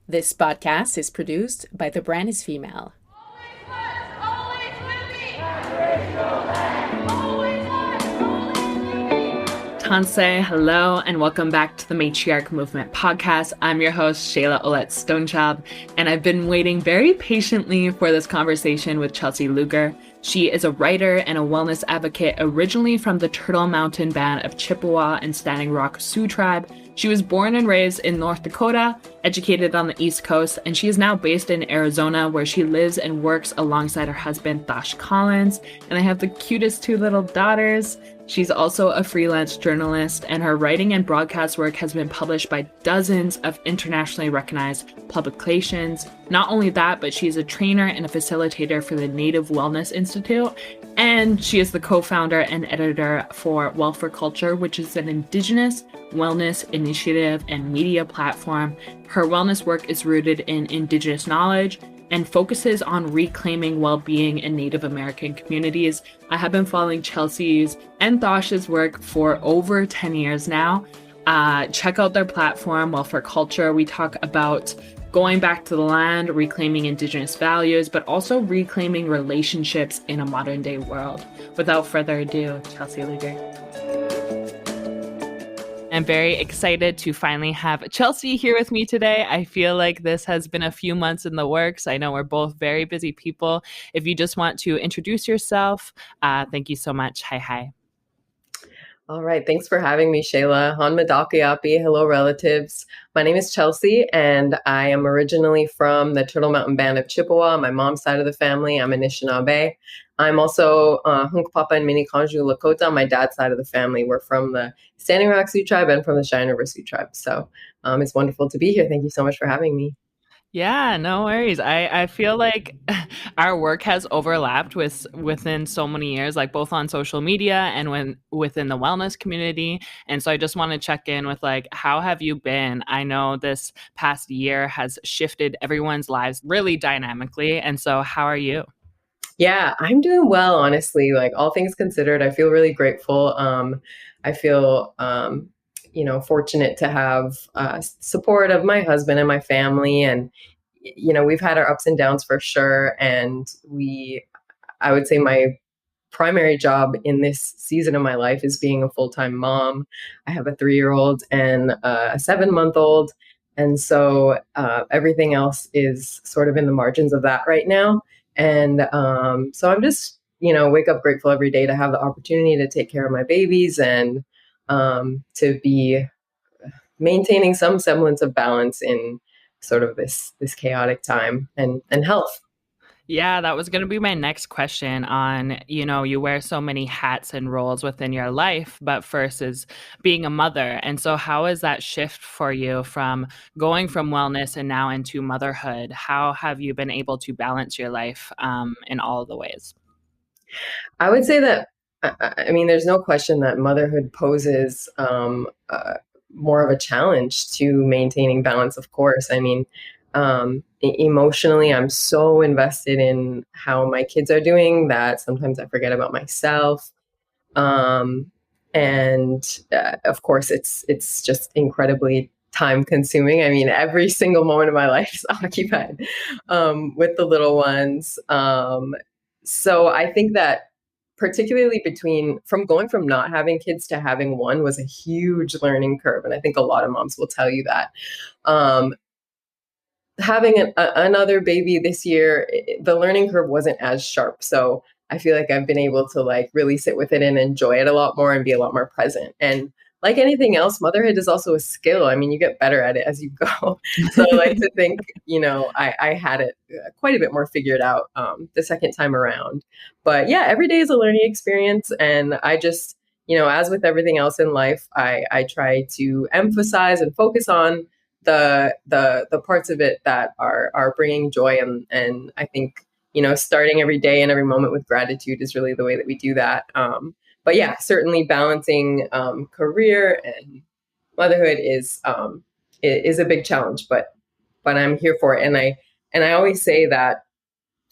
This podcast is produced by The Brand is Female. Tanse, hello, and welcome back to the Matriarch Movement podcast. I'm your host, Shayla Oullette Stronechild, and I've been waiting very patiently for this conversation with Chelsey Luger. She is a writer and a wellness advocate originally from the Turtle Mountain Band of Chippewa and Standing Rock Sioux tribe. She was born and raised in North Dakota, educated on the East Coast, and she is now based in Arizona, where she lives and works alongside her husband, Thosh Collins, and they have the cutest two little daughters. She's also a freelance journalist, and her writing and broadcast work has been published by dozens of internationally recognized publications. Not only that, but she's a trainer and a facilitator for the Native Wellness Institute, and she is the co-founder and editor for Well for Culture, which is an Indigenous wellness initiative and media platform. Her wellness work is rooted in Indigenous knowledge and focuses on reclaiming well-being in Native American communities. I have been following Chelsey's and Thosh's work for over 10 years now. Check out their platform, Well for Culture. We talk about going back to the land, reclaiming Indigenous values, but also reclaiming relationships in a modern day world. Without further ado, Chelsey Luger. I'm very excited to finally have Chelsey here with me today. I feel like this has been a few months in the works. I know we're both very busy people. If you just want to introduce yourself, thank you so much. Hi. All right. Thanks for having me, Shayla. Han Madalkayapi. Hello, relatives. My name is Chelsey, and I am originally from the Turtle Mountain Band of Chippewa. My mom's side of the family, I'm Anishnaabe. I'm also Hunkpapa and Minikanju Lakota. My dad's side of the family, we're from the Standing Rock Sioux tribe and from the Cheyenne River Sioux tribe. So it's wonderful to be here. Thank you so much for having me. Yeah, no worries. I feel like our work has overlapped within so many years, like both on social media and within the wellness community. And so I just want to check in with like, how have you been? I know this past year has shifted everyone's lives really dynamically. And so how are you? Yeah, I'm doing well, honestly. Like all things considered, I feel really grateful. I feel fortunate to have support of my husband and my family. And, we've had our ups and downs for sure. And I would say my primary job in this season of my life is being a full-time mom. I have a 3-year-old and a 7-month-old. And so everything else is sort of in the margins of that right now. And so I'm just, wake up grateful every day to have the opportunity to take care of my babies and to be maintaining some semblance of balance in sort of this chaotic time and health. Yeah, that was going to be my next question on, you wear so many hats and roles within your life, but first is being a mother. And so how is that shift for you from going from wellness and now into motherhood? How have you been able to balance your life in all of the ways? I would say that, there's no question that motherhood poses more of a challenge to maintaining balance, of course. Emotionally, I'm so invested in how my kids are doing that sometimes I forget about myself. Of course, it's just incredibly time consuming. Every single moment of my life is occupied with the little ones. So I think that particularly from going from not having kids to having one was a huge learning curve. And I think a lot of moms will tell you that. Having another baby this year, the learning curve wasn't as sharp. So I feel like I've been able to like really sit with it and enjoy it a lot more and be a lot more present. And like anything else, motherhood is also a skill. You get better at it as you go. So I like to think, I had it quite a bit more figured out the second time around. But yeah, every day is a learning experience. And I just, as with everything else in life, I try to emphasize and focus on the parts of it that are bringing joy. And I think, starting every day and every moment with gratitude is really the way that we do that. But yeah, certainly balancing career and motherhood is a big challenge, but I'm here for it. And I always say that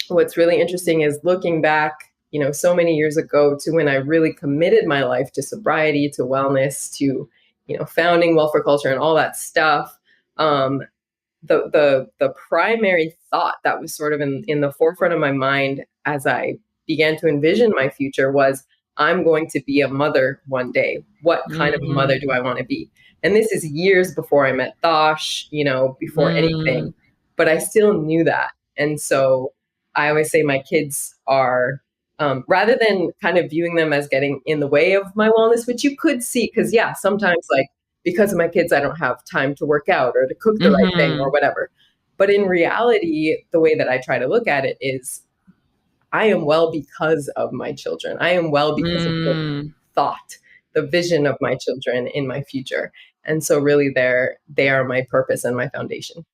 what's really interesting is looking back, so many years ago to when I really committed my life to sobriety, to wellness, to, founding Well for Culture and all that stuff. the primary thought that was sort of in the forefront of my mind as I began to envision my future was, I'm going to be a mother one day. What kind of a mother do I want to be? And this is years before I met Thosh, before anything, but I still knew that. And so I always say my kids are, rather than kind of viewing them as getting in the way of my wellness, which you could see, because sometimes like, because of my kids, I don't have time to work out or to cook the right thing or whatever. But in reality, the way that I try to look at it is, I am well because of my children. I am well because of the thought, the vision of my children in my future. And so really they are my purpose and my foundation.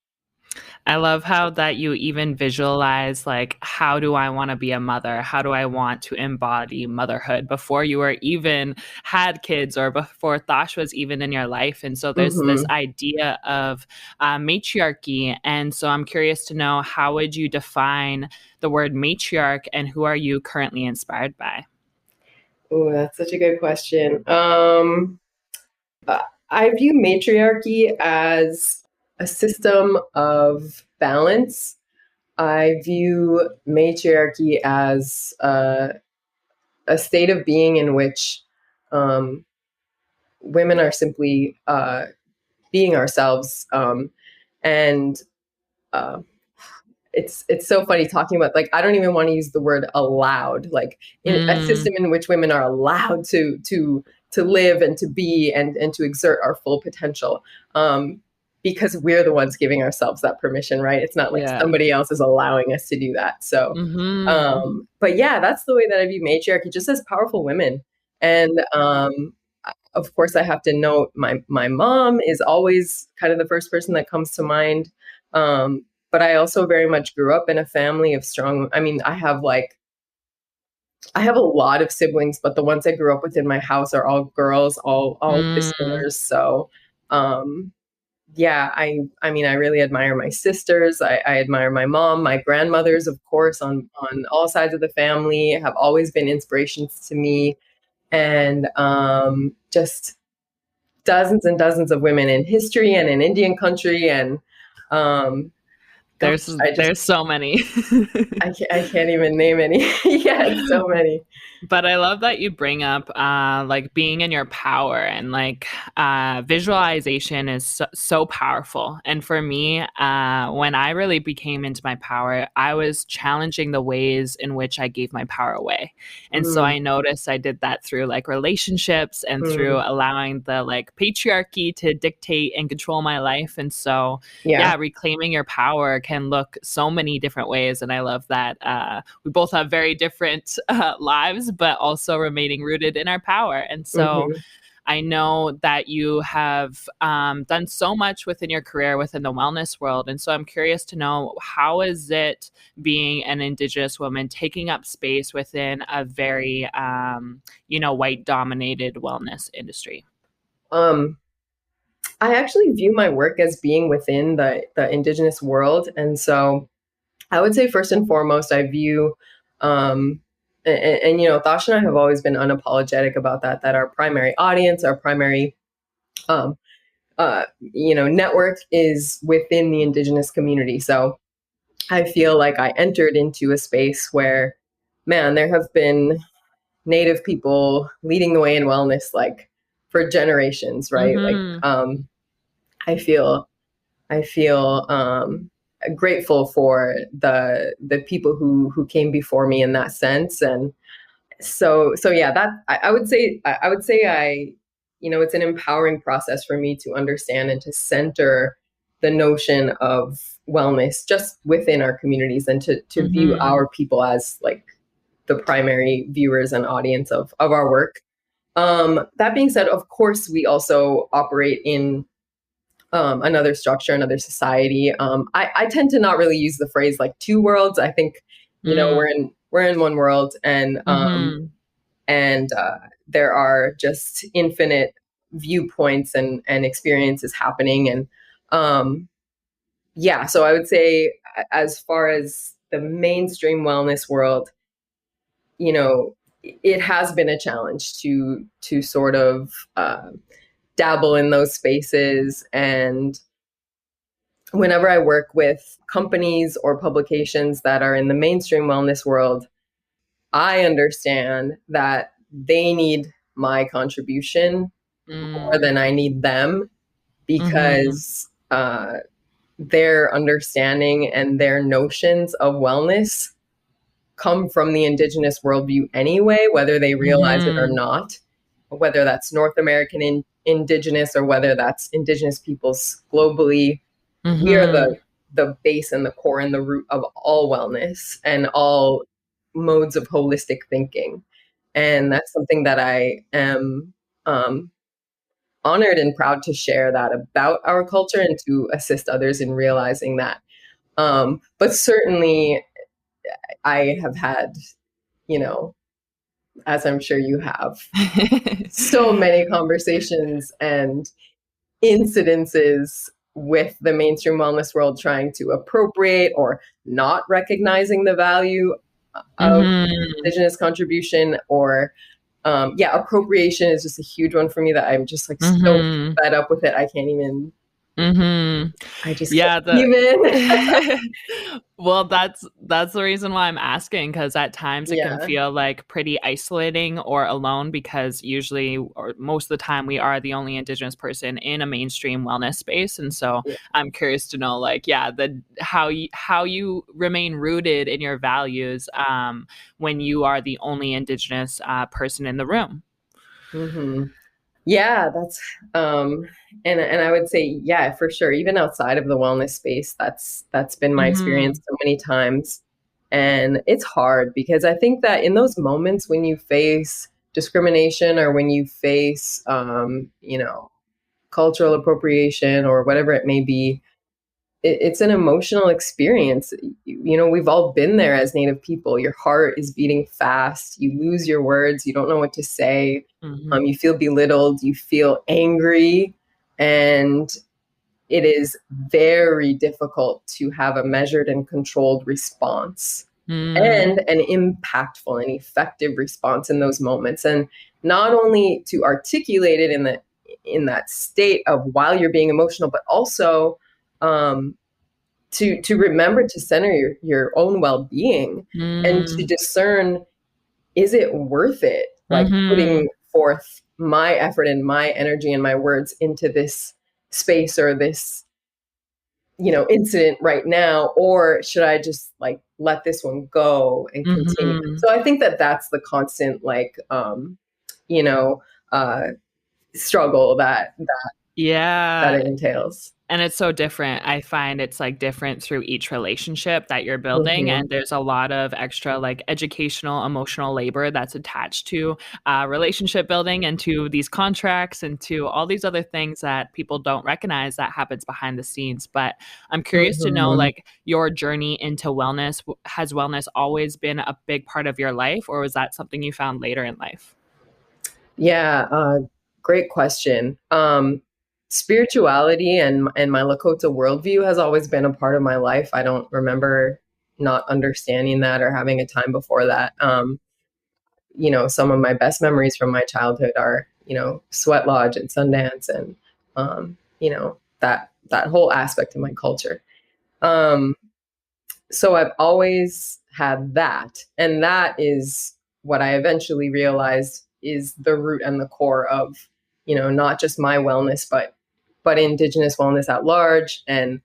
I love how that you even visualize, like, how do I want to be a mother? How do I want to embody motherhood before you were even had kids or before Thosh was even in your life? And so there's this idea of matriarchy. And so I'm curious to know, how would you define the word matriarch, and who are you currently inspired by? Oh, that's such a good question. I view matriarchy as a system of balance. I view matriarchy as a state of being in which women are simply being ourselves. And it's so funny talking about, like, I don't even want to use the word allowed, like in a system in which women are allowed to live and to be and to exert our full potential. Because we're the ones giving ourselves that permission, right? It's not like somebody else is allowing us to do that. So, but yeah, that's the way that I view matriarchy, just as powerful women. And of course, I have to note my mom is always kind of the first person that comes to mind. But I also very much grew up in a family of strong. I mean, I have a lot of siblings, but the ones I grew up with in my house are all girls, all sisters. So, yeah, I mean, I really admire my sisters. I admire my mom, my grandmothers, of course, on all sides of the family, have always been inspirations to me, and just dozens and dozens of women in history and in Indian country, and there's so many. I can't even name any. Yeah, it's so many. But I love that you bring up like being in your power, and like visualization is so powerful. And for me, when I really became into my power, I was challenging the ways in which I gave my power away. And so I noticed I did that through like relationships and through allowing the like patriarchy to dictate and control my life. And so yeah, reclaiming your power can look so many different ways. And I love that we both have very different lives, but also remaining rooted in our power. And so I know that you have done so much within your career within the wellness world. And so I'm curious to know, how is it being an Indigenous woman taking up space within a very, white dominated wellness industry? I actually view my work as being within the Indigenous world. And so I would say first and foremost, I view, Thosh and I have always been unapologetic about that our primary audience, our primary, network is within the Indigenous community. So I feel like I entered into a space where, man, there have been Native people leading the way in wellness, like for generations, right? Like, I feel grateful for the people who came before me in that sense. And so yeah, that I would say it's an empowering process for me to understand and to center the notion of wellness just within our communities, and to view our people as like the primary viewers and audience of our work. That being said, of course, we also operate in another structure, another society. I tend to not really use the phrase like two worlds. I think, we're in one world, and there are just infinite viewpoints and experiences happening. And so I would say, as far as the mainstream wellness world, it has been a challenge to sort of dabble in those spaces. And whenever I work with companies or publications that are in the mainstream wellness world, I understand that they need my contribution more than I need them, Mm-hmm. because their understanding and their notions of wellness come from the Indigenous worldview anyway, whether they realize it or Mm-hmm. not, whether that's North American Indigenous or whether that's Indigenous peoples globally. We are Mm-hmm. the base and the core and the root of all wellness and all modes of holistic thinking. And that's something that I am um, honored and proud to share that about our culture and to assist others in realizing that. But certainly, I have had, you know, as I'm sure you have, so many conversations and incidences with the mainstream wellness world trying to appropriate or not recognizing the value of Mm-hmm. Indigenous contribution, or appropriation is just a huge one for me, that I'm just like so Mm-hmm. fed up with it. I can't even, Mm-hmm. I just can't Yeah, even. well, that's the reason why I'm asking, because at times it can Yeah. feel like pretty isolating or alone, because usually or most of the time we are the only Indigenous person in a mainstream wellness space. And so Yeah. I'm curious to know, like, yeah, the how you remain rooted in your values when you are the only Indigenous person in the room. Mm-hmm. Yeah, that's and I would say, yeah, for sure. Even outside of the wellness space, that's been my experience Mm-hmm. so many times. And it's hard because I think that in those moments when you face discrimination, or when you face cultural appropriation or whatever it may be, it's an emotional experience. We've all been there as Native people. Your heart is beating fast. You lose your words. You don't know what to say. Mm-hmm. You feel belittled. You feel angry. And it is very difficult to have a measured and controlled response, Mm-hmm. and an impactful and effective response in those moments. And not only to articulate it in that state of while you're being emotional, but also um, to remember to center your own well-being, and to discern, is it worth it, like Mm-hmm. putting forth my effort and my energy and my words into this space or this incident right now, or should I just like let this one go and continue? Mm-hmm. So I think that that's the constant, like you know uh struggle that Yeah. it entails. And it's so different. I find it's like different through each relationship that you're building. Hmm. And there's a lot of extra like educational, emotional labor that's attached to relationship building and to these contracts and to all these other things that people don't recognize that happens behind the scenes. But I'm curious to know, Hmm. like, your journey into wellness. Has wellness always been a big part of your life, or was that something you found later in life? Yeah, great question. Spirituality and my Lakota worldview has always been a part of my life. I don't remember not understanding that or having a time before that. Some of my best memories from my childhood are, Sweat Lodge and Sundance, and that whole aspect of my culture. Um, so I've always had that. And that is what I eventually realized is the root and the core of, not just my wellness, but Indigenous wellness at large. And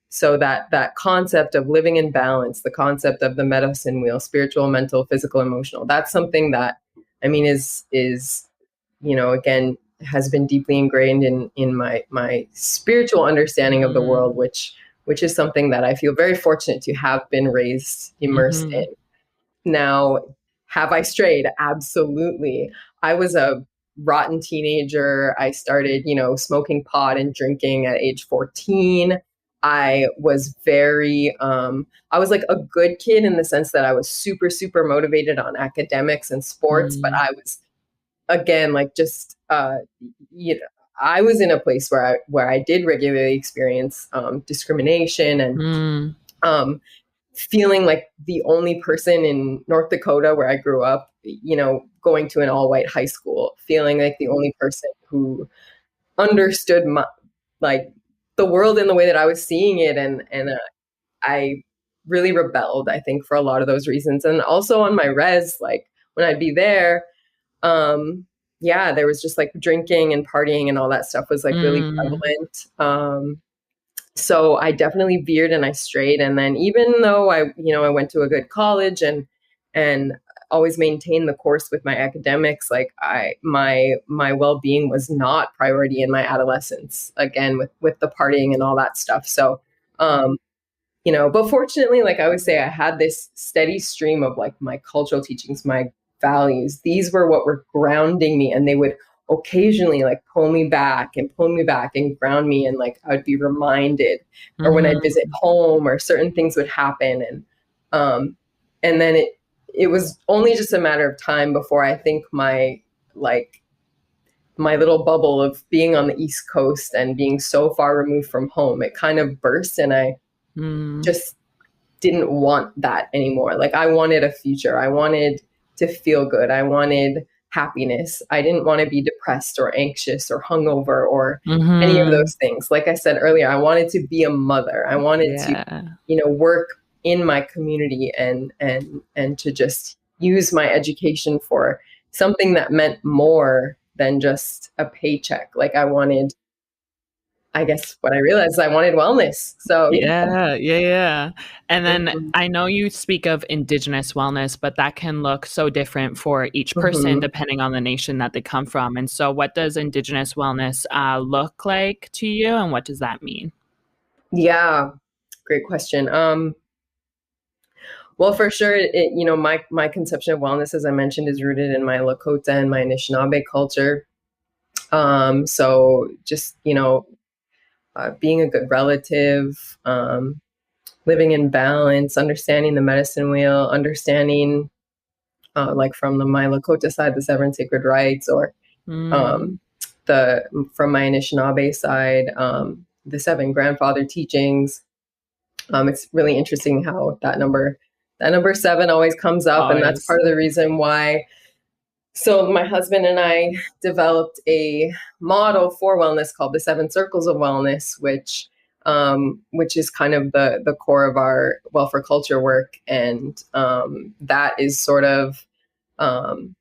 so that concept of living in balance, the concept of the medicine wheel, spiritual, mental, physical, emotional, that's something that, I mean, is again, has been deeply ingrained in my spiritual understanding of the world, which is something that I feel very fortunate to have been raised, immersed Mm-hmm. in. Now, have I strayed? Absolutely. I was a rotten teenager. I started, smoking pot and drinking at age 14. I was I was like a good kid in the sense that I was super, super motivated on academics and sports, but I was, again, like, just you know I was in a place where I did regularly experience discrimination, and Mm-hmm. um, feeling like the only person in North Dakota, where I grew up, going to an all white high school, feeling like the only person who understood my, like, the world in the way that I was seeing it, and I really rebelled, I think, for a lot of those reasons. And also on my res, like when I'd be there, yeah, there was just like drinking and partying and all that stuff was like really Mm. prevalent. So I definitely veered and I strayed. And then even though I went to a good college and always maintained the course with my academics, like my well-being was not priority in my adolescence, again, with the partying and all that stuff. So um but fortunately, like I always say, I had this steady stream of like my cultural teachings, my values. These were what were grounding me, and they would occasionally like pull me back and ground me, and like I would be reminded, or when I'd Mhm. visit home, or certain things would happen, um, and then it was only just a matter of time before I think like my little bubble of being on the East Coast and being so far removed from home, it kind of burst, and I Mm. just didn't want that anymore. Like I wanted a future. I wanted to feel good. I wanted happiness. I didn't want to be depressed or anxious or hungover or any of Mhm. those things. Like I said earlier, I wanted to be a mother. I wanted to, Yeah. work in my community and to just use my education for something that meant more than just a paycheck. Like I guess what I realized is I wanted wellness. So yeah. Yeah, yeah, yeah. And then Mhm. I know you speak of Indigenous wellness, but that can look so different for each person Mhm. depending on the nation that they come from. And so, what does Indigenous wellness look like to you, and what does that mean? Yeah, great question. Well, for sure, my conception of wellness, as I mentioned, is rooted in my Lakota and my Anishnaabe culture. So just being a good relative, living in balance, understanding the medicine wheel, understanding like from my Lakota side, the seven sacred rites, or Mm. um, the from my Anishinaabe side, the seven grandfather teachings. It's really interesting how that number seven always comes up, and that's Always. part of the reason why. So my husband and I developed a model for wellness called the Seven Circles of Wellness, which is kind of the core of our welfare culture work, and that is sort of um,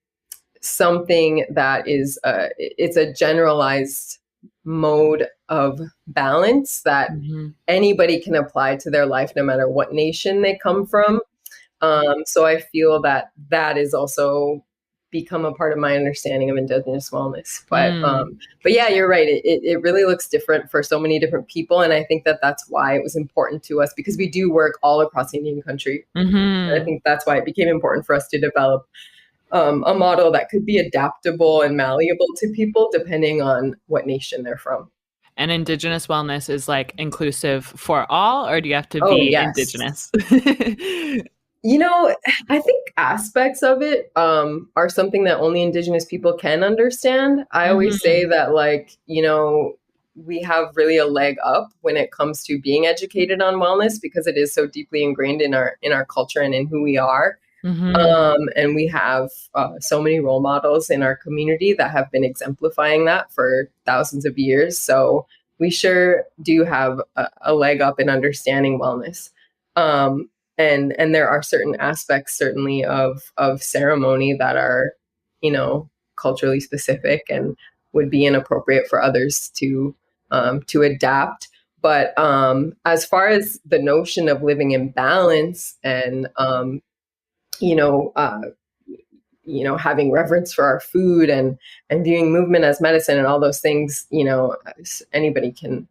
something that is it's a generalized mode of balance that Mhm. anybody can apply to their life no matter what nation they come from. So I feel that that is also become a part of my understanding of Indigenous wellness. Mm. But yeah, you're right. It really looks different for so many different people, and I think that that's why it was important to us, because we do work all across Indian country. And I Mhm. think that's why it became important for us to develop a model that could be adaptable and malleable to people depending on what nation they're from. And Indigenous wellness is like inclusive for all, or do you have to Oh, be yes. Indigenous? You know, I think aspects of it are something that only Indigenous people can understand. I always say Mhm. that, like, we have really a leg up when it comes to being educated on wellness, because it is so deeply ingrained in our culture and in who we are. Mhm. And we have so many role models in our community that have been exemplifying that for thousands of years. So we sure do have a leg up in understanding wellness. Um, and there are certain aspects, certainly, of ceremony that are, culturally specific and would be inappropriate for others to adapt. But as far as the notion of living in balance and you know, uh, having reverence for our food and viewing movement as medicine and all those things, anybody can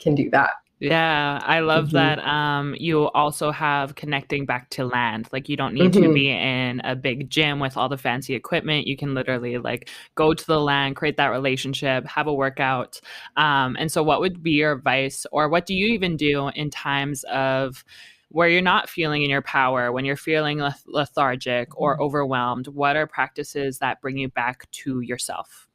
do that. Yeah, I love Hmm. that, you also have connecting back to land, like, you don't need to Hmm. be in a big gym with all the fancy equipment, you can literally, like, go to the land, create that relationship, have a workout, and so what would be your advice, or what do you even do in times of where you're not feeling in your power, when you're feeling lethargic or overwhelmed? What are practices that bring you back to yourself?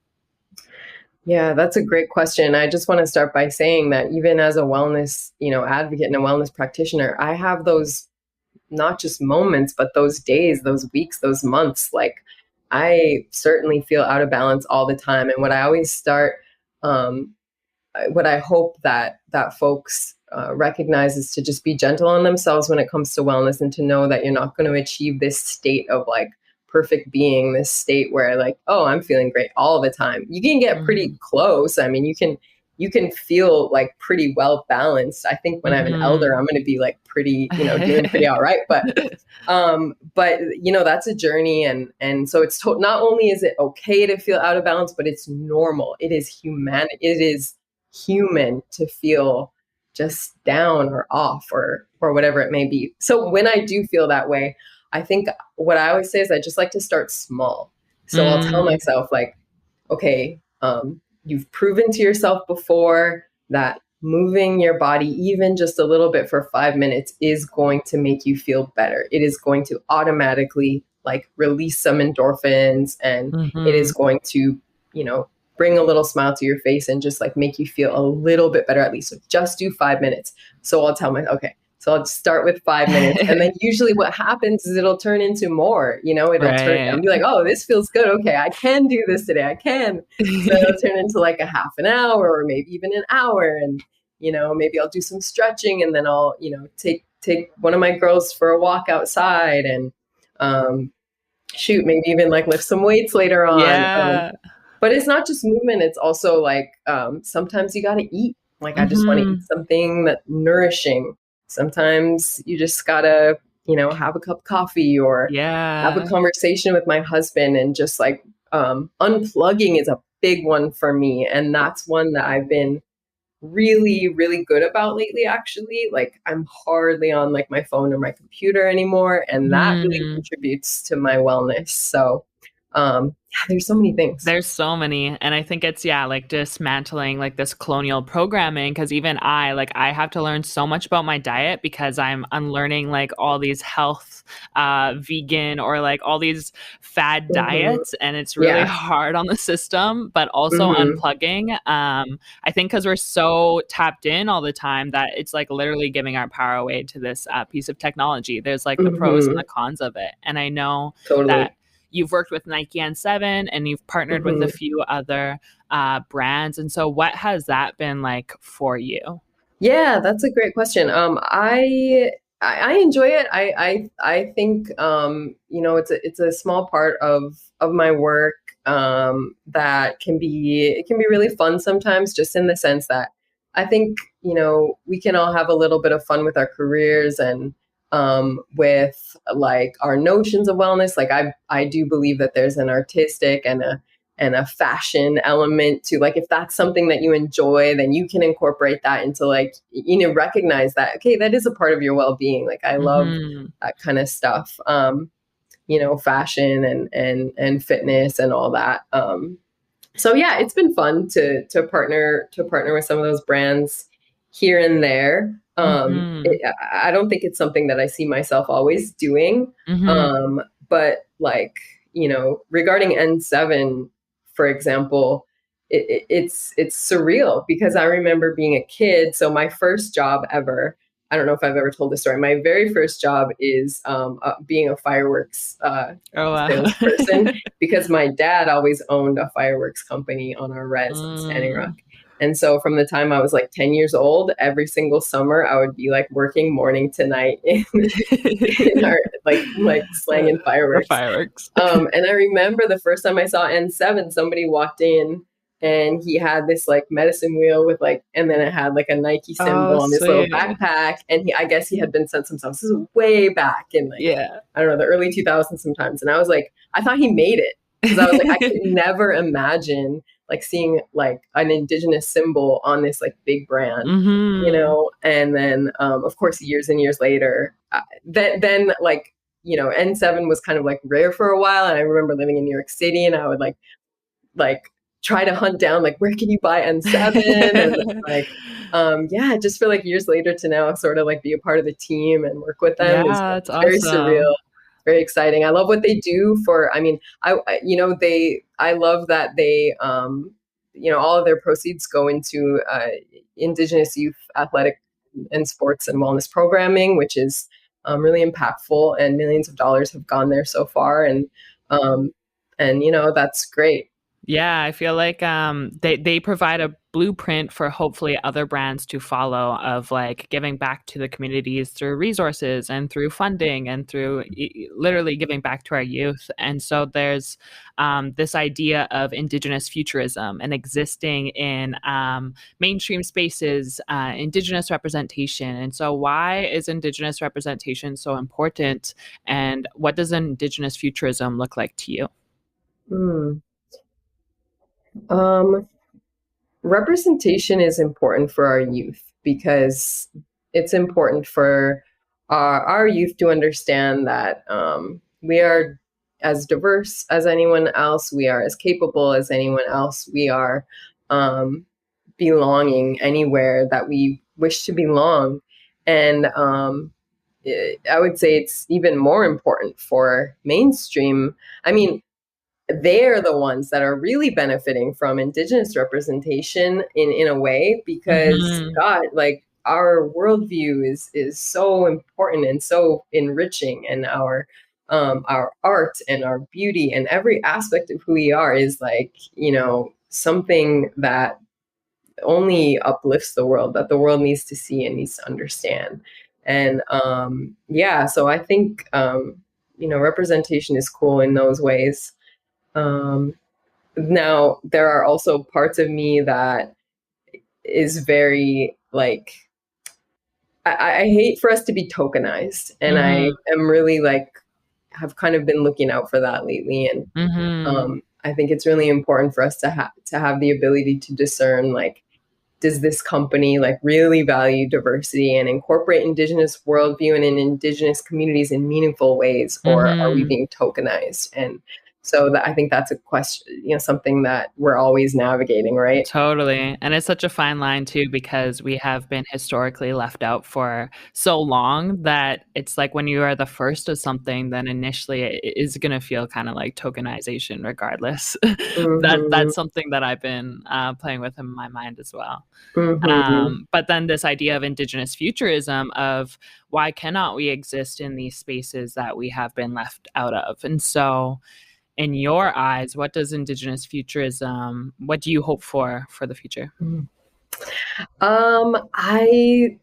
Yeah, that's a great question. I just want to start by saying that even as a wellness, advocate and a wellness practitioner, I have those not just moments, but those days, those weeks, those months. Like I certainly feel out of balance all the time. And what I always start um, what I hope that folks recognize is to just be gentle on themselves when it comes to wellness, and to know that you're not going to achieve this state of like perfect being, this state where like, oh, I'm feeling great all the time. You can get pretty close. I mean, you can feel like pretty well balanced. I think when I'm an elder, I'm going to be like pretty, doing pretty all right. But that's a journey. And so it's not only is it okay to feel out of balance, but it's normal. It is human. It is human to feel just down or off or whatever it may be. So when I do feel that way, I think what I always say is I just like to start small. So I'll tell myself like, okay, you've proven to yourself before that moving your body even just a little bit for 5 minutes is going to make you feel better. It is going to automatically like release some endorphins, and it is going to, bring a little smile to your face and just like make you feel a little bit better at least. So just do 5 minutes. So I'll tell myself, okay, so I'll start with 5 minutes. And then usually what happens is it'll turn into more, it'll turn and be like, oh, this feels good. Okay, I can do this today. I can. So it'll turn into like a half an hour or maybe even an hour. And, maybe I'll do some stretching, and then I'll, take one of my girls for a walk outside, and maybe even like lift some weights later on. Yeah. But it's not just movement. It's also like sometimes you got to eat. Like I just want to eat something that's nourishing. Sometimes you just got to, have a cup of coffee or have a conversation with my husband, and just like unplugging is a big one for me. And that's one that I've been really, really good about lately, actually. Like I'm hardly on like my phone or my computer anymore. And that really contributes to my wellness. So there's so many things. There's so many. And I think it's, like dismantling like this colonial programming. Cause even I have to learn so much about my diet, because I'm unlearning like all these health, vegan or like all these fad diets. And it's really hard on the system, but also unplugging. I think cause we're so tapped in all the time that it's like literally giving our power away to this piece of technology. There's like the pros and the cons of it. And I know that you've worked with Nike N7 and you've partnered with a few other brands. And so what has that been like for you? Yeah, that's a great question. I enjoy it. I think, it's a small part of my work that can be really fun sometimes, just in the sense that I think, we can all have a little bit of fun with our careers and with like our notions of wellness. Like I do believe that there's an artistic and a fashion element to, like, if that's something that you enjoy, then you can incorporate that into like, recognize that, okay, that is a part of your well-being. Like I love that kind of stuff, fashion and fitness and all that. So yeah, it's been fun to partner with some of those brands here and there. I don't think it's something that I see myself always doing. But like, regarding N7, for example, it's surreal, because I remember being a kid. So my first job ever, I don't know if I've ever told this story. My very first job is being a fireworks salesperson, because my dad always owned a fireworks company on our res in Standing Rock. And so from the time I was like 10 years old, every single summer I would be like working morning to night in our like slanging fireworks. And I remember the first time I saw N7, somebody walked in and he had this like medicine wheel with like, and then it had like a Nike symbol on this little backpack. And I guess he had been sent some stuff. This is way back in like, I don't know, the early 2000s sometimes. And I was like, I thought he made it, because I was like, I could never imagine like seeing like an Indigenous symbol on this like big brand, and then of course years and years later, then like, N7 was kind of like rare for a while. And I remember living in New York City, and I would like try to hunt down like, where can you buy N7? And like, just for like years later to now sort of like be a part of the team and work with them. Yeah, it's very awesome. Surreal. Very exciting. I love what they do for, I love that they, all of their proceeds go into Indigenous youth athletic and sports and wellness programming, which is really impactful, and millions of dollars have gone there so far. And that's great. Yeah, I feel like they provide a blueprint for hopefully other brands to follow of like giving back to the communities through resources and through funding and through literally giving back to our youth. And so there's this idea of Indigenous futurism and existing in mainstream spaces, Indigenous representation. And so why is Indigenous representation so important? And what does Indigenous futurism look like to you? Hmm. Um, Representation is important for our youth because it's important for our youth to understand that we are as diverse as anyone else, we are as capable as anyone else, we are um, belonging anywhere that we wish to belong. And I would say it's even more important for mainstream. I mean, they're the ones that are really benefiting from Indigenous representation in a way because Hmm. God, like our worldview is so important and so enriching, and our art and our beauty and every aspect of who we are is like, something that only uplifts the world, that the world needs to see and needs to understand. And yeah, so I think representation is cool in those ways. um, Now, there are also parts of me that is very like, I hate for us to be tokenized, and I Hmm. am really like have kind of been looking out for that lately. And Hmm. I think it's really important for us to have the ability to discern, like, does this company like really value diversity and incorporate Indigenous worldview and in Indigenous communities in meaningful ways, or are we Hmm. being tokenized? And so that, I think that's a question, something that we're always navigating, right? Totally. And it's such a fine line too, because we have been historically left out for so long that it's like when you are the first of something, then initially it is going to feel kind of like tokenization regardless. Mm-hmm. That's something that I've been playing with in my mind as well. Mm-hmm. But then this idea of Indigenous futurism of why cannot we exist in these spaces that we have been left out of? And so in your eyes, what does Indigenous futurism, what do you hope for the future? I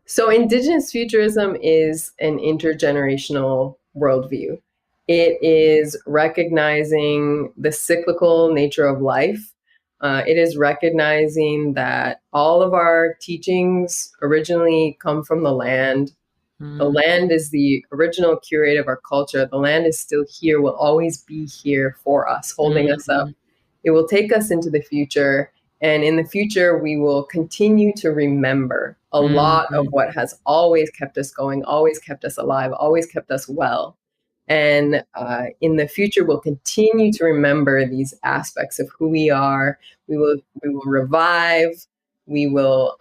So Indigenous futurism is an intergenerational worldview. It is recognizing the cyclical nature of life. It is recognizing that all of our teachings originally come from the land. The Mm, land is the original curate of our culture. The land is still here, will always be here for us, holding us up. mm, It will take us into the future. And in the future, we will continue to remember a lot of mm, what has always kept us going, always kept us alive, always kept us well. And in the future, we'll continue to remember these aspects of who we are. We will revive, we will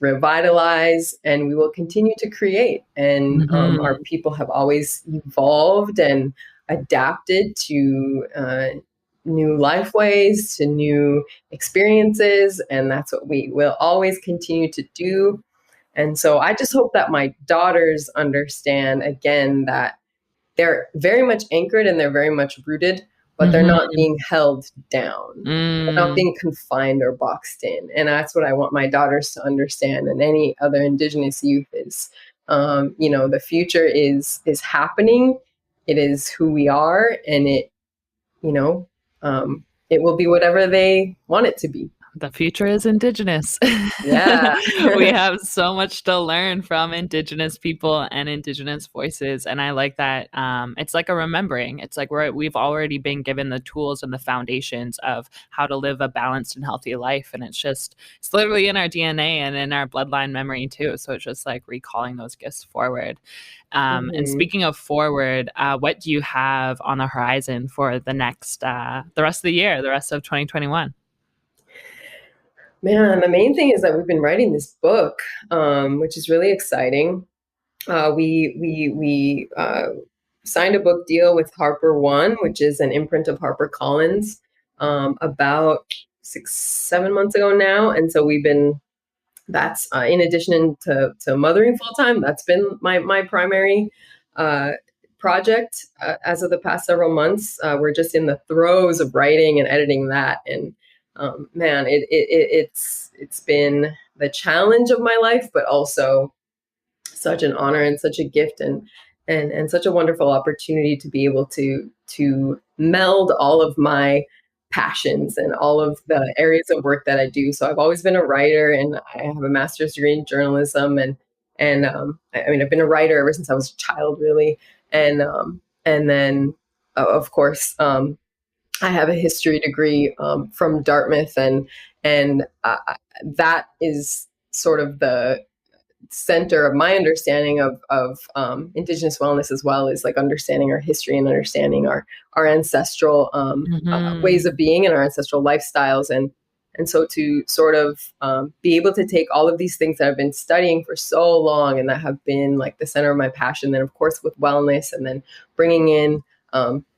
revitalize, and we will continue to create. And our mhm. people have always evolved and adapted to new life ways, to new experiences, and that's what we will always continue to do. And so I just hope that my daughters understand again that they're very much anchored and they're very much rooted, but they're not Mhm. being held down. They're not Mm, being confined or boxed in. And that's what I want my daughters to understand, and any other Indigenous youth is, the future is happening. It is who we are, and you know, it will be whatever they want it to be. the future is Indigenous. Yeah. We have so much to learn from Indigenous people and Indigenous voices, and I like that. It's like a remembering. It's like we've already been given the tools and the foundations of how to live a balanced and healthy life, and it's literally in our DNA and in our bloodline memory too. So it's just like recalling those gifts forward. And Mhm. speaking of forward, what do you have on the horizon for the rest of the year, the rest of 2021? Man, the main thing is that we've been writing this book, which is really exciting. We signed a book deal with Harper One, which is an imprint of HarperCollins, about 6, 7 months ago now, and so we've been. That's in addition to mothering full time. That's been my primary uh, project as of the past several months. We're just in the throes of writing and editing that, and man, it's been the challenge of my life, but also such an honor and such a gift, and such a wonderful opportunity to be able to meld all of my passions and all of the areas of work that I do. So I've always been a writer, and I have a master's degree in journalism, and I mean, I've been a writer ever since I was a child, really, and then of course I have a history degree from Dartmouth, and that is sort of the center of my understanding of Indigenous wellness, as well as like understanding our history and understanding our ancestral ways of being and our ancestral lifestyles, and so to sort of be able to take all of these things that I've been studying for so long and that have been like the center of my passion, then of course with wellness, and then bringing in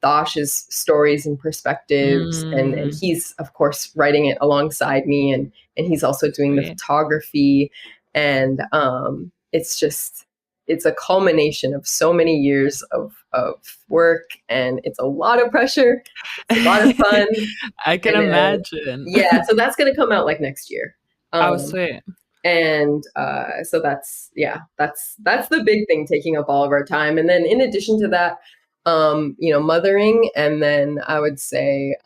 Thosh's stories and perspectives, and he's of course writing it alongside me, and he's also doing the photography, and it's a culmination of so many years of work, and it's a lot of pressure, it's a lot of fun. I can imagine. Yeah, so that's going to come out like next year. Oh, sweet. And so that's the big thing taking up all of our time. And then in addition to that, mothering, and then I would say,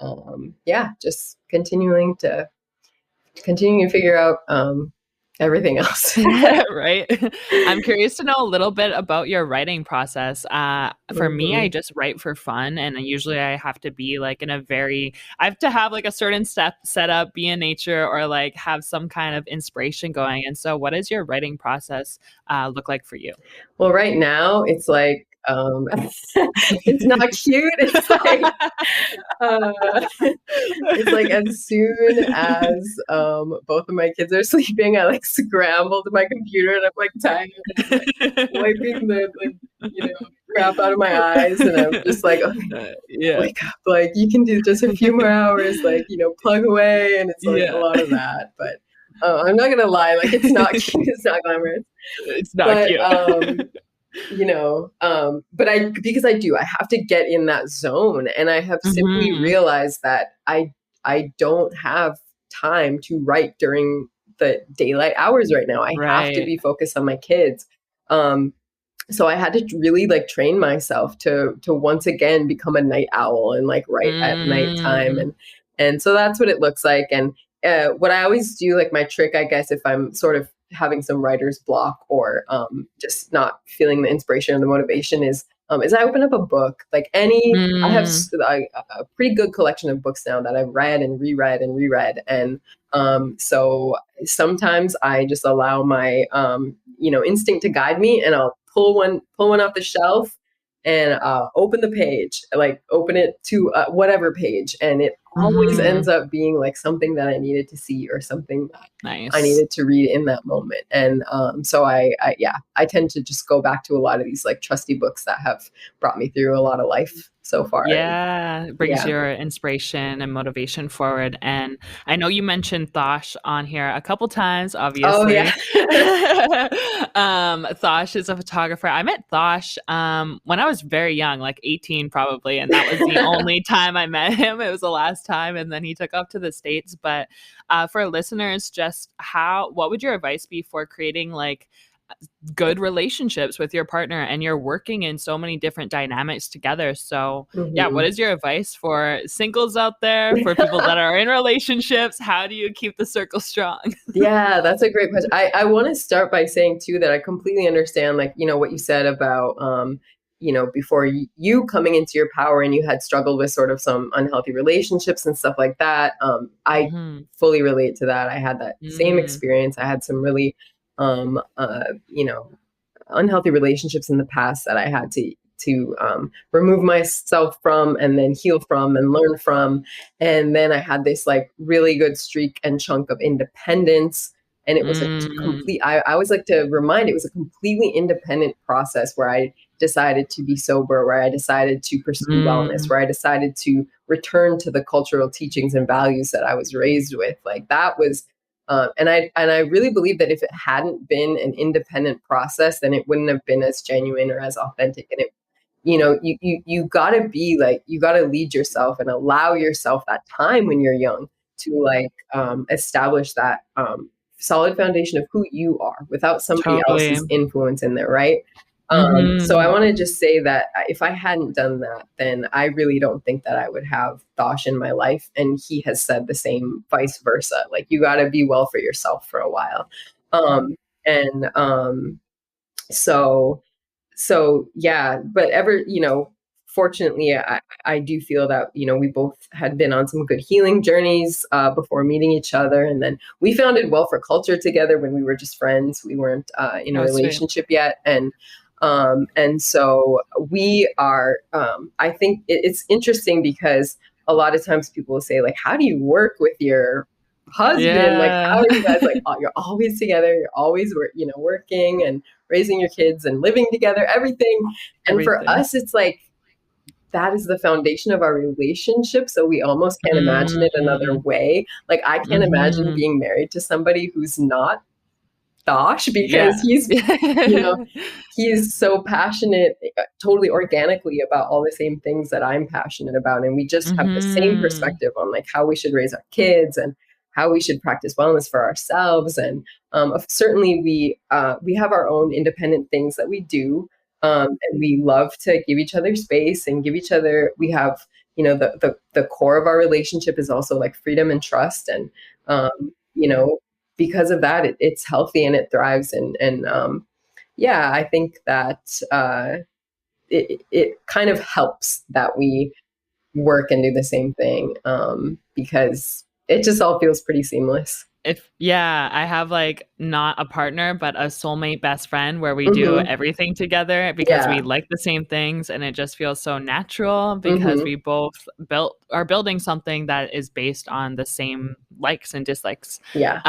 just continuing to figure out everything else. Right. I'm curious to know a little bit about your writing process. For me, I just write for fun, and usually I have to be like I have to have like a certain step set up, be in nature, or like have some kind of inspiration going. And so what does your writing process look like for you? Well, right now it's like, it's not cute. It's like, it's like as soon as both of my kids are sleeping, I like scramble to my computer, and I'm like tired, like, wiping the crap out of my eyes, and I'm just like, okay, wake up, like you can do just a few more hours, like plug away, and it's like a lot of that, but. I'm not gonna lie, like it's not cute, it's not glamorous. It's not cute. But I have to get in that zone, and I have simply realized that I don't have time to write during the daylight hours right now. I have to be focused on my kids. So I had to really like train myself to once again become a night owl and like write at nighttime, and so that's what it looks like. And what I always do, like my trick, I guess, if I'm sort of having some writer's block, or just not feeling the inspiration or the motivation, is I open up a book. Like I have a pretty good collection of books now that I've read and reread and reread, and so sometimes I just allow my instinct to guide me, and I'll pull one off the shelf and open the page, like open it to whatever page, and it always ends up being like something that I needed to see, or something that I needed to read in that moment. And so I tend to just go back to a lot of these like trusty books that have brought me through a lot of life so far. It brings your inspiration and motivation forward. And I know you mentioned Thosh on here a couple times, obviously. Thosh is a photographer. I met Thosh when I was very young, like 18 probably, and that was the only time I met him. It was the last time, and then he took off to the States. But for listeners, just what would your advice be for creating like good relationships with your partner, and you're working in so many different dynamics together? So what is your advice for singles out there, for people that are in relationships? How do you keep the circle strong? Yeah, that's a great question. I want to start by saying too that I completely understand, like, what you said about before you coming into your power, and you had struggled with sort of some unhealthy relationships and stuff like that. I fully relate to that. I had that same experience. I had some really unhealthy relationships in the past that I had to remove myself from, and then heal from, and learn from. And then I had this like really good streak and chunk of independence. And it was a complete, I always like to remind, it was a completely independent process where I decided to be sober, where I decided to pursue wellness, where I decided to return to the cultural teachings and values that I was raised with. Like that was, and I really believe that if it hadn't been an independent process, then it wouldn't have been as genuine or as authentic. And you gotta be like, you gotta lead yourself and allow yourself that time when you're young to like establish that solid foundation of who you are without somebody Totally. else's influence in there, right? So I want to just say that if I hadn't done that, then I really don't think that I would have Dosh in my life. And he has said the same, vice versa. Like, you got to be well for yourself for a while. And so yeah, but fortunately, I do feel that, we both had been on some good healing journeys before meeting each other. And then we founded Well for Culture together when we were just friends. We weren't in a relationship yet. And so we are, I think it's interesting because a lot of times people will say, like, how do you work with your husband? Like, how are you guys, like, you're always together, you're always working and raising your kids and living together, everything. And for us, it's like, that is the foundation of our relationship. So we almost can't imagine it another way. Like, I can't imagine being married to somebody who's not Dosh, because he's so passionate, totally organically, about all the same things that I'm passionate about. And we just have the same perspective on like how we should raise our kids and how we should practice wellness for ourselves. And certainly we have our own independent things that we do. And we love to give each other space and give each other, we have, the core of our relationship is also like freedom and trust. And, because of that, it's healthy and it thrives. And yeah, I think that it kind of helps that we work and do the same thing, because it just all feels pretty seamless. I have like not a partner, but a soulmate best friend where we do everything together because we like the same things, and it just feels so natural because we both are building something that is based on the same likes and dislikes. Yeah.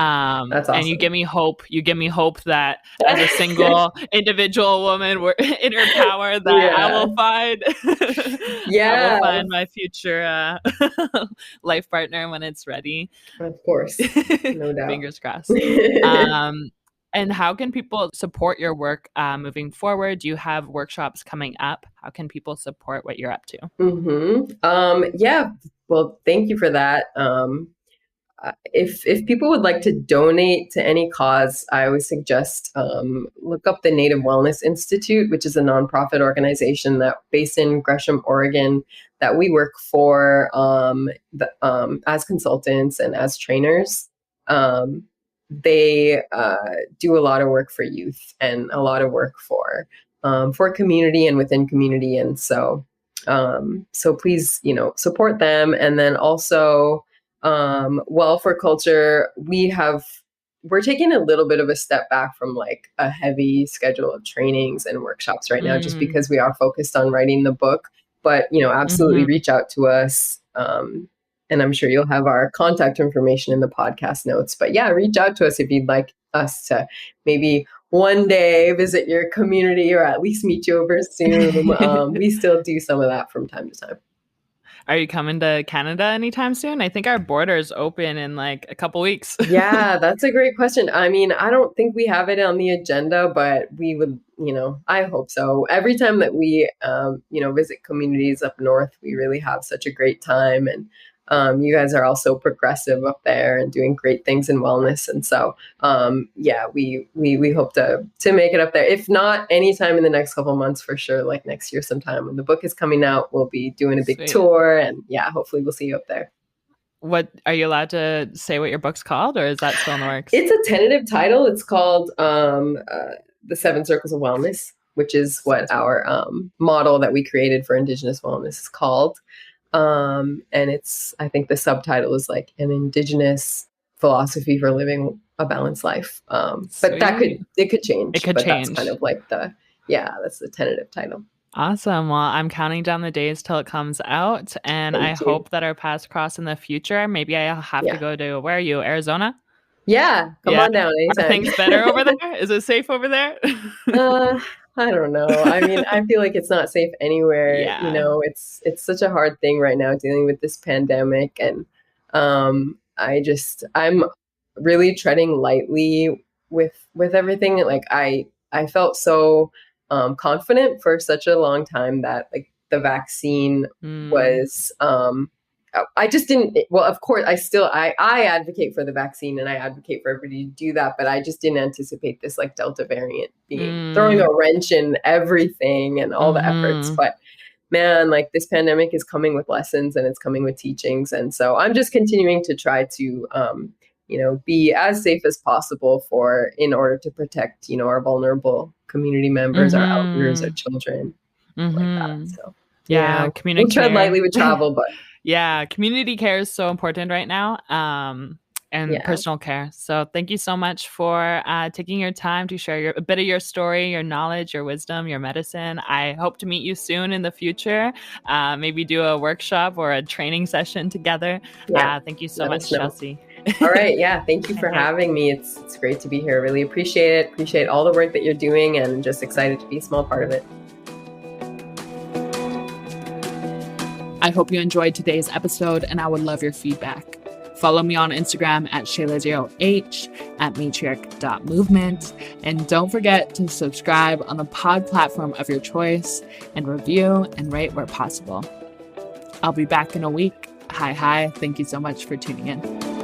That's awesome. And you give me hope. You give me hope that as a single individual woman, we're in her power, that I will find I will find my future life partner when it's ready. Of course. No doubt. Fingers crossed. And how can people support your work moving forward? Do you have workshops coming up? How can people support what you're up to? Yeah. Well, thank you for that. If people would like to donate to any cause, I always suggest look up the Native Wellness Institute, which is a nonprofit organization that based in Gresham, Oregon, that we work for as consultants and as trainers. They do a lot of work for youth and a lot of work for community and within community. And so please, support them. And then also, Well for Culture, we're taking a little bit of a step back from like a heavy schedule of trainings and workshops right now, just because we are focused on writing the book. But, absolutely reach out to us. And I'm sure you'll have our contact information in the podcast notes. But yeah, reach out to us if you'd like us to maybe one day visit your community or at least meet you over Zoom. We still do some of that from time to time. Are you coming to Canada anytime soon? I think our borders open in like a couple weeks. Yeah, that's a great question. I mean, I don't think we have it on the agenda, but we would, I hope so. Every time that we, visit communities up north, we really have such a great time. And you guys are also progressive up there and doing great things in wellness. And so, we hope to make it up there. If not anytime in the next couple of months, for sure, like next year sometime when the book is coming out, we'll be doing a big tour, and yeah, hopefully we'll see you up there. What are you allowed to say what your book's called, or is that still in the works? It's a tentative title. It's called The 7 Circles of Wellness, which is what our model that we created for Indigenous wellness is called. And I think the subtitle is like an Indigenous philosophy for living a balanced life. But it could change. That's kind of like that's the tentative title. Awesome. Well, I'm counting down the days till it comes out, and I hope that our paths cross in the future. Maybe I'll have to go to, where are you, Arizona? Yeah, come on down anytime. Are things better over there? Is it safe over there? I don't know. I mean, I feel like it's not safe anywhere. Yeah. It's such a hard thing right now dealing with this pandemic. And I'm really treading lightly with everything. Like I felt so confident for such a long time that like the vaccine was, I just didn't, well, of course, I advocate for the vaccine and I advocate for everybody to do that, but I just didn't anticipate this like Delta variant being throwing a wrench in everything and all the efforts. But man, like this pandemic is coming with lessons and it's coming with teachings. And so I'm just continuing to try to, be as safe as possible in order to protect, our vulnerable community members, our elders, our children, like that. So yeah, community we'll tread lightly with travel, but yeah, community care is so important right now. And personal care. So thank you so much for taking your time to share a bit of your story, your knowledge, your wisdom, your medicine. I hope to meet you soon in the future. Maybe do a workshop or a training session together. Thank you so much, Chelsey. All right. Yeah. Thank you for having me. It's great to be here. Really appreciate it. Appreciate all the work that you're doing and just excited to be a small part of it. I hope you enjoyed today's episode and I would love your feedback. Follow me on Instagram at Shayla0H, at matriarch.movement. And don't forget to subscribe on the pod platform of your choice and review and rate where possible. I'll be back in a week. Hi. Thank you so much for tuning in.